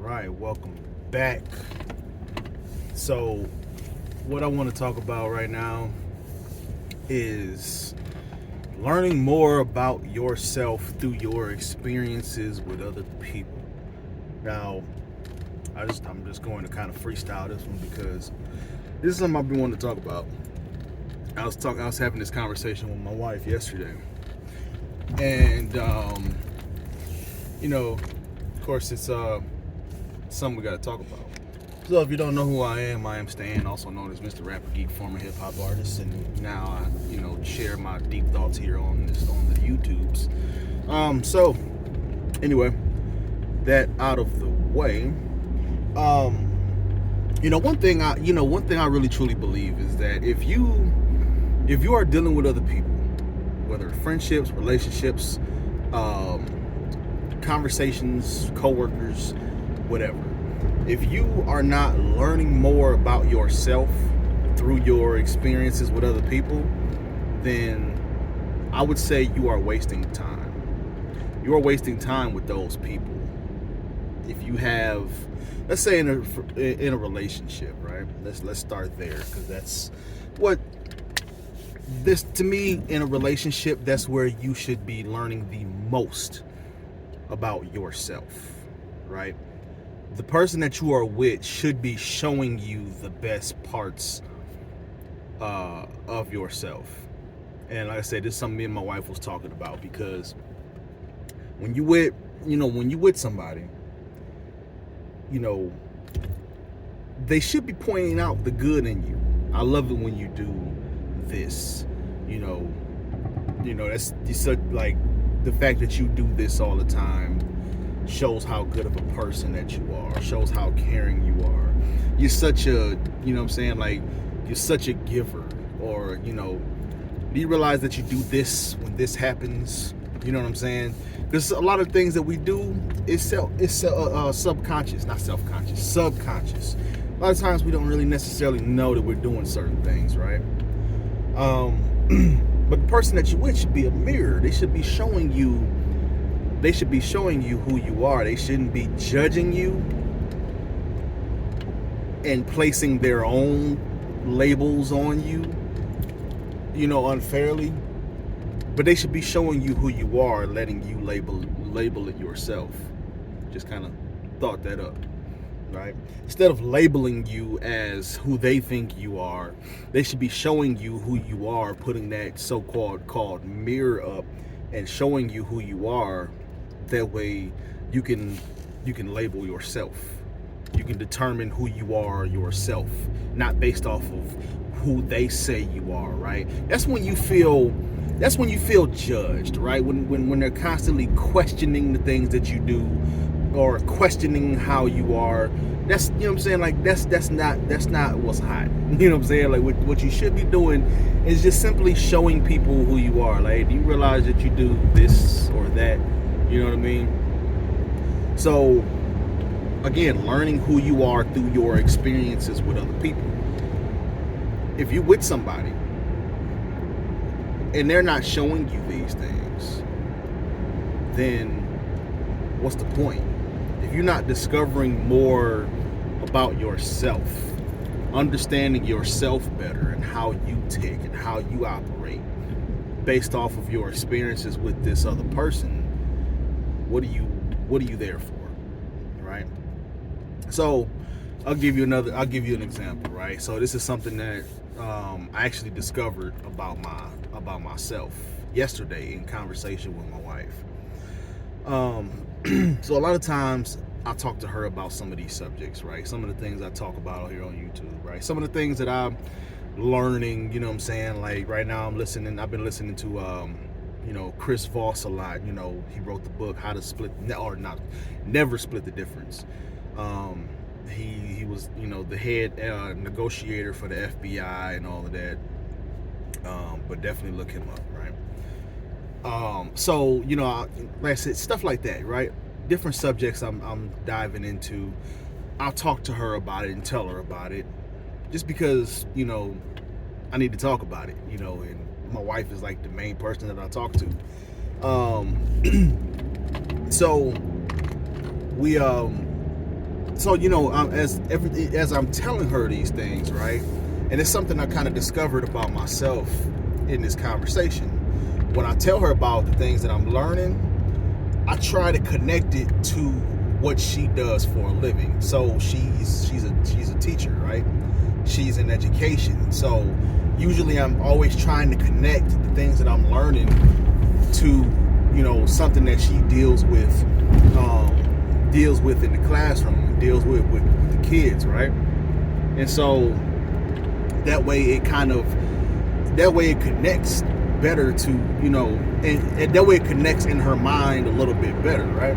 right, welcome back. So, what I want to talk about right now is learning more about yourself through your experiences with other people. Now, I'm just going to kind of freestyle this one because this is something I've been wanting to talk about. I was having this conversation with my wife yesterday, and of course, it's something we got to talk about. So if you don't know who I am Stan, also known as Mr.RapperGeek, former hip hop artist, and now I, share my deep thoughts here on the YouTubes. So anyway, that out of the way, one thing I really truly believe is that if you are dealing with other people, whether friendships, relationships, conversations, coworkers, whatever, if you are not learning more about yourself through your experiences with other people, then I would say you are wasting time. You are wasting time with those people. If you have, let's say in a relationship, right? Let's start there, because that's what this, to me, in a relationship, that's where you should be learning the most about yourself, right? The person that you are with should be showing you the best parts of yourself. And like I said, this is something me and my wife was talking about, because when you with somebody, they should be pointing out the good in you. I love it when you do this. That's such, like, the fact that you do this all the time shows how good of a person that you are, shows how caring you are. You're such a, like, you're such a giver. Or, do you realize that you do this when this happens? You know what I'm saying? Because a lot of things that we do is subconscious, not self-conscious, subconscious. A lot of times we don't really necessarily know that we're doing certain things, right? But the person that you're with should be a mirror. They should be showing you who you are. They shouldn't be judging you and placing their own labels on you, unfairly. But they should be showing you who you are, letting you label it yourself. Just kind of thought that up, right? Instead of labeling you as who they think you are, they should be showing you who you are, putting that called mirror up and showing you who you are. That way you can label yourself. You can determine who you are yourself, not based off of who they say you are, right? That's when you feel judged, right? When they're constantly questioning the things that you do, or questioning how you are. That's, what I'm saying, like, that's not what's hot. You know what I'm saying? Like, what you should be doing is just simply showing people who you are. Like, do you realize that you do this or that? You know what I mean? So, again, learning who you are through your experiences with other people. If you're with somebody and they're not showing you these things, then what's the point? If you're not discovering more about yourself, understanding yourself better and how you tick and how you operate based off of your experiences with this other person, what are you there for, right? So I'll give you an example, right? So this is something that I actually discovered about myself yesterday in conversation with my wife. So a lot of times I talk to her about some of these subjects, right? Some of the things I talk about here on YouTube, right? Some of the things that I'm learning, you know what I'm saying? Like right now I've been listening to Chris Voss a lot. He wrote the book How to Never Split the Difference. He was, the head negotiator for the FBI and all of that. But definitely look him up, right? So, like I said, stuff like that, right? Different subjects I'm diving into. I'll talk to her about it and tell her about it, just because, I need to talk about it, and my wife is like the main person that I talk to. So we So as I'm telling her these things, right, and it's something I kind of discovered about myself in this conversation. When I tell her about the things that I'm learning, I try to connect it to what she does for a living. So she's a teacher, right? She's in education. So usually I'm always trying to connect the things that I'm learning to something that she deals with in the classroom, deals with the kids, right? And so that way it connects better to, and that way it connects in her mind a little bit better, right?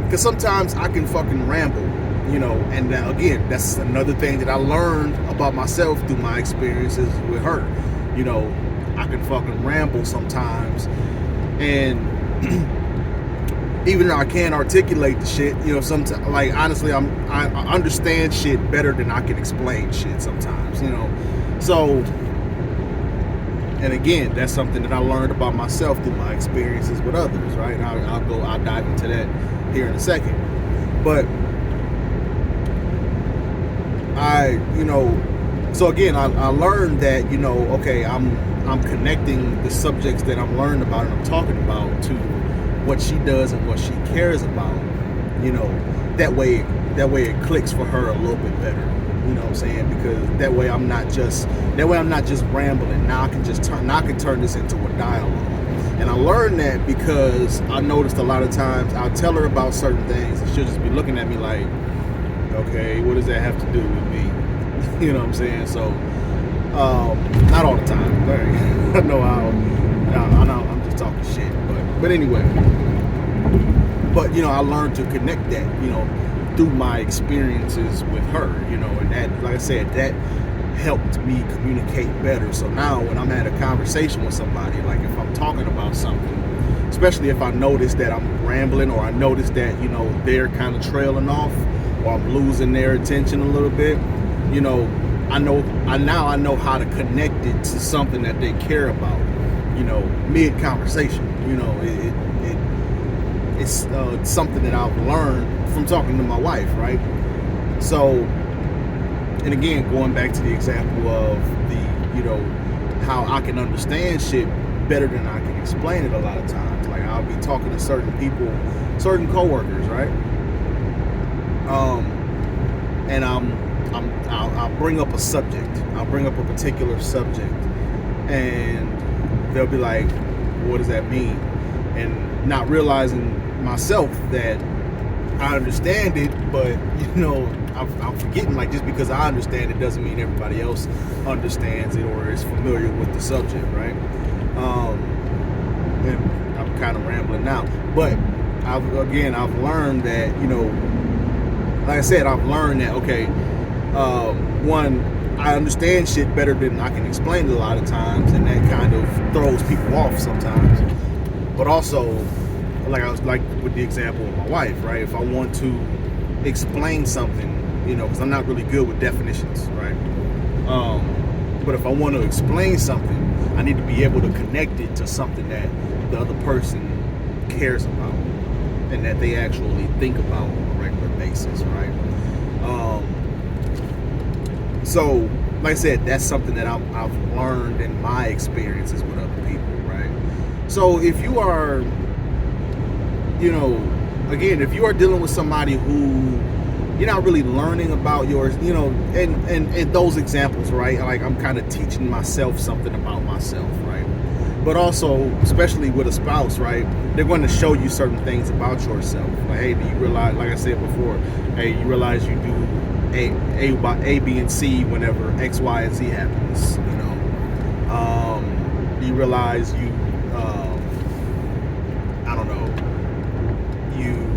Because sometimes I can fucking ramble, and again, that's another thing that I learned about myself through my experiences with her. I can fucking ramble sometimes, and even though I can't articulate the shit, sometimes, like, honestly, I understand shit better than I can explain shit sometimes, so. And again, that's something that I learned about myself through my experiences with others, right? I'll dive into that here in a second. But so again, I learned that, okay, I'm connecting the subjects that I'm learning about and I'm talking about to what she does and what she cares about. That way it clicks for her a little bit better. You know what I'm saying? Because that way I'm not just rambling. Now I can turn this into a dialogue. And I learned that because I noticed a lot of times I'll tell her about certain things and she'll just be looking at me like, okay, what does that have to do with me? You know what I'm saying? So not all the time. Right? I know I'm just talking shit, but anyway. But I learned to connect that, through my experiences with her, and that, like I said, that helped me communicate better. So now when I'm at a conversation with somebody, like if I'm talking about something, especially if I notice that I'm rambling or I notice that, they're kind of trailing off or I'm losing their attention a little bit, I know how to connect it to something that they care about, mid-conversation. It's something that I've learned from talking to my wife, right? So, and again, going back to the example of how I can understand shit better than I can explain it a lot of times. Like I'll be talking to certain people, certain coworkers, right? And I'll bring up a subject. I'll bring up a particular subject, and they'll be like, "What does that mean?" And not realizing myself that I understand it, but I'm forgetting, like, just because I understand it doesn't mean everybody else understands it or is familiar with the subject, right? And I'm kind of rambling now, but I've learned that, like I said, I've learned that, okay, one, I understand shit better than I can explain it a lot of times, and that kind of throws people off sometimes. But also, like I was like with the example of my wife, right? If I want to explain something, because I'm not really good with definitions, right? But if I want to explain something, I need to be able to connect it to something that the other person cares about and that they actually think about on a regular basis, right? So, like I said, that's something that I've learned in my experiences with other people, right? So if you are, again, if you are dealing with somebody who you're not really learning about yours, and those examples, right? Like I'm kind of teaching myself something about myself, right? But also, especially with a spouse, right? They're going to show you certain things about yourself. Like, hey, do you realize, like I said before, hey, you realize you do A, B, and C whenever X, Y, and Z happens, Do you realize you, I don't know, you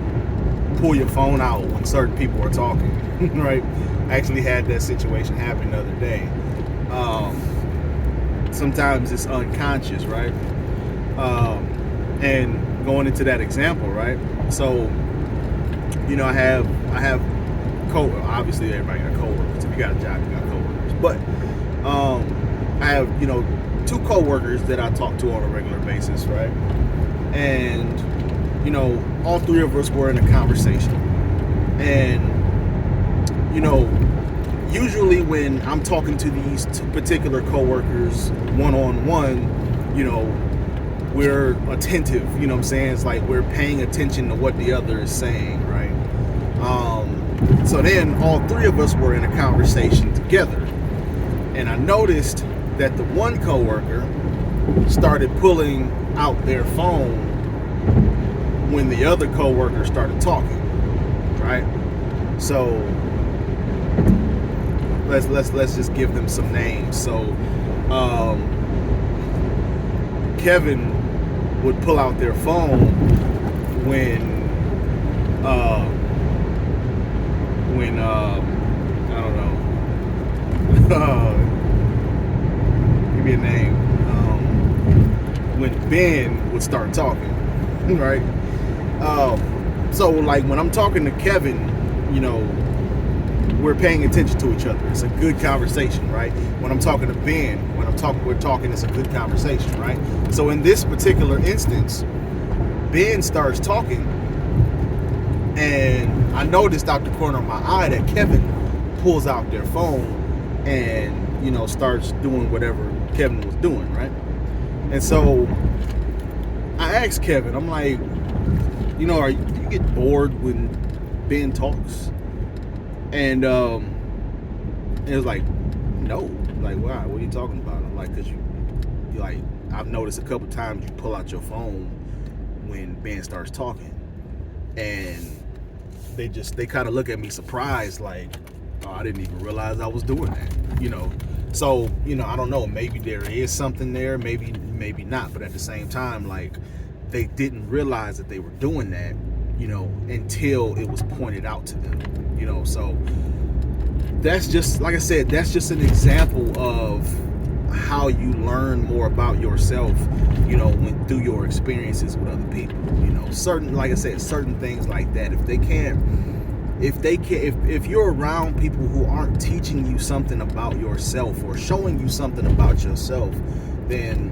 pull your phone out when certain people are talking, right? I actually had that situation happen the other day. Sometimes it's unconscious, right? And going into that example, right? So, I have obviously everybody got coworkers. If you got a job, you got coworkers. But I have, two coworkers that I talk to on a regular basis, right? And all three of us were in a conversation, and know, usually when I'm talking to these particular coworkers one-on-one, you know, we're attentive, you know what I'm saying? It's like we're paying attention to what the other is saying, right? So then all three of us were in a conversation together. And I noticed that the one coworker started pulling out their phone when the other coworker started talking, right? So let's just give them some names. So Kevin would pull out their phone when I don't know, give me a name. When Ben would start talking, right? So like when I'm talking to Kevin, you know, we're paying attention to each other. It's a good conversation, right? When I'm talking to Ben, we're talking, it's a good conversation, right? So in this particular instance, Ben starts talking, and I noticed out the corner of my eye that Kevin pulls out their phone and, you know, starts doing whatever Kevin was doing, right? And so I asked Kevin, I'm like, you know, do you get bored when Ben talks? And it was like, no. Like, why? What are you talking about? I'm like, because you like, I've noticed a couple times you pull out your phone when Ben starts talking, and they kind of look at me surprised, like, oh, I didn't even realize I was doing that, you know. So, you know, I don't know, maybe there is something there, maybe not, but at the same time, like, they didn't realize that they were doing that, you know, until it was pointed out to them, you know. So that's just, like I said, that's just an example of how you learn more about yourself, you know, when through your experiences with other people, you know. Certain, like I said, certain things like that, if you're around people who aren't teaching you something about yourself or showing you something about yourself, then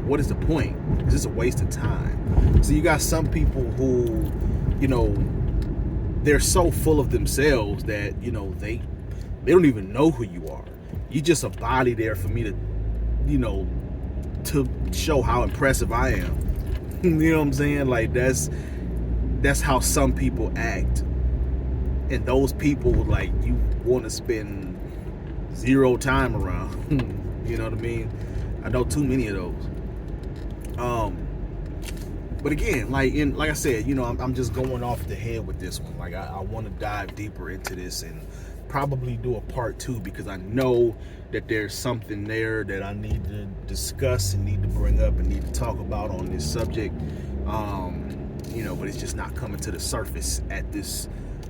what is the point? It's just a waste of time. So you got some people who, you know, they're so full of themselves that, you know, they don't even know who you are. You just a body there for me to, you know, to show how impressive I am. You know what I'm saying? Like, that's how some people act. And those people, like, you want to spend zero time around. You know what I mean? I know too many of those. But again, like I said, you know, I'm just going off the head with this one. Like, I want to dive deeper into this and probably do a part 2, because I know that there's something there that I need to discuss and need to bring up and need to talk about on this subject. You know, but it's just not coming to the surface at this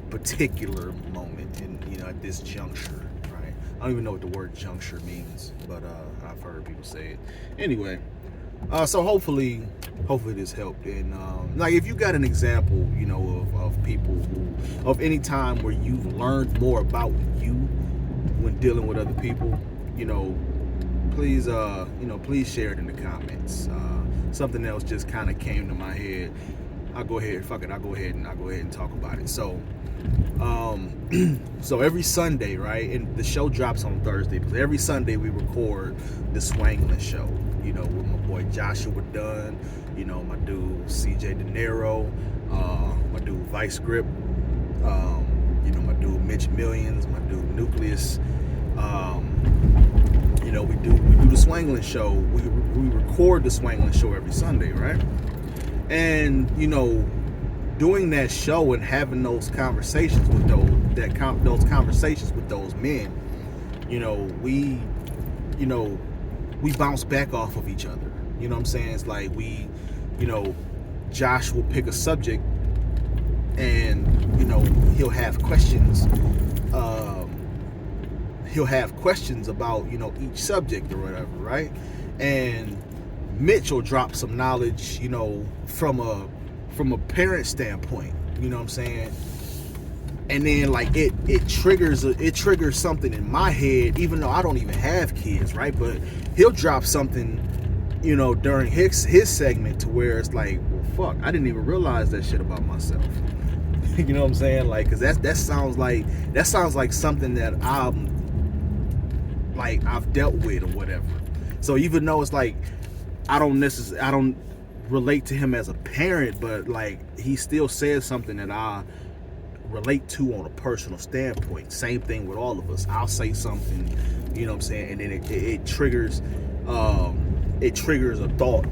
particular moment, and, you know, at this juncture, right? I don't even know what the word juncture means, but I've heard people say it. Anyway, so hopefully this helped. And like, if you got an example, you know, of people who, of any time where you've learned more about you when dealing with other people, you know, please please share it in the comments. Something else just kind of came to my head. I'll go ahead and talk about it. So so every Sunday, right, and the show drops on Thursday, because every Sunday we record the Swangling Show, you know, with my boy Joshua Dunn, you know, my dude CJ De Niro, my dude Vice Grip, you know, my dude Mitch Millions, my dude Nucleus. You know, we do the Swangling Show. We record the Swangling Show every Sunday, right? And, you know, doing that show and having those conversations with those conversations with those men, you know, we bounce back off of each other. You know what I'm saying? It's like you know, Josh will pick a subject, and, you know, he'll have questions. He'll have questions about, you know, each subject or whatever, right? And Mitch will drop some knowledge, you know, from a parent standpoint, you know what I'm saying? And then, like, it triggers something in my head, even though I don't even have kids, right? But he'll drop something, you know, during his segment, to where it's like, well, fuck, I didn't even realize that shit about myself. You know what I'm saying? Like, cause that sounds like something that I've dealt with or whatever. So even though it's like I don't relate to him as a parent, but like he still says something that I relate to on a personal standpoint. Same thing with all of us. I'll say something, you know what I'm saying, and then it triggers a thought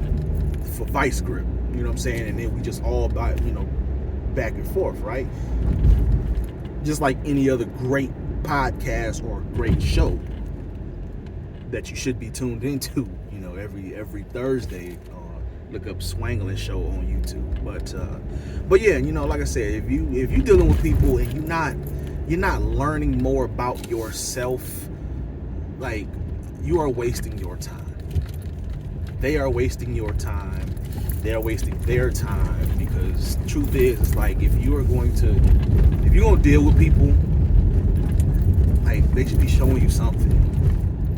for vice grip, you know what I'm saying, and then we just all about, back and forth, right? Just like any other great podcast or great show that you should be tuned into, every Thursday. Look up Swangling Show on YouTube. But yeah, like I said, if you're dealing with people and you're not learning more about yourself, like, you are wasting your time. They are wasting your time. They're wasting their time, because the truth is, it's like, if you're going to deal with people, like, they should be showing you something.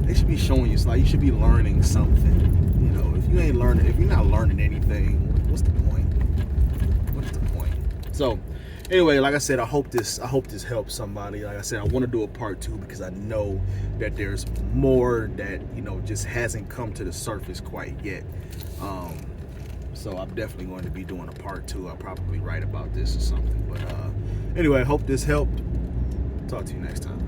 They should be showing you, it's like, you should be learning something. If you're not learning anything, what's the point? What's the point? So anyway, like I said, I hope this helps somebody. Like I said, I want to do a part 2 because I know that there's more that just hasn't come to the surface quite yet. So I'm definitely going to be doing a part 2. I'll probably write about this or something. But anyway, I hope this helped. Talk to you next time.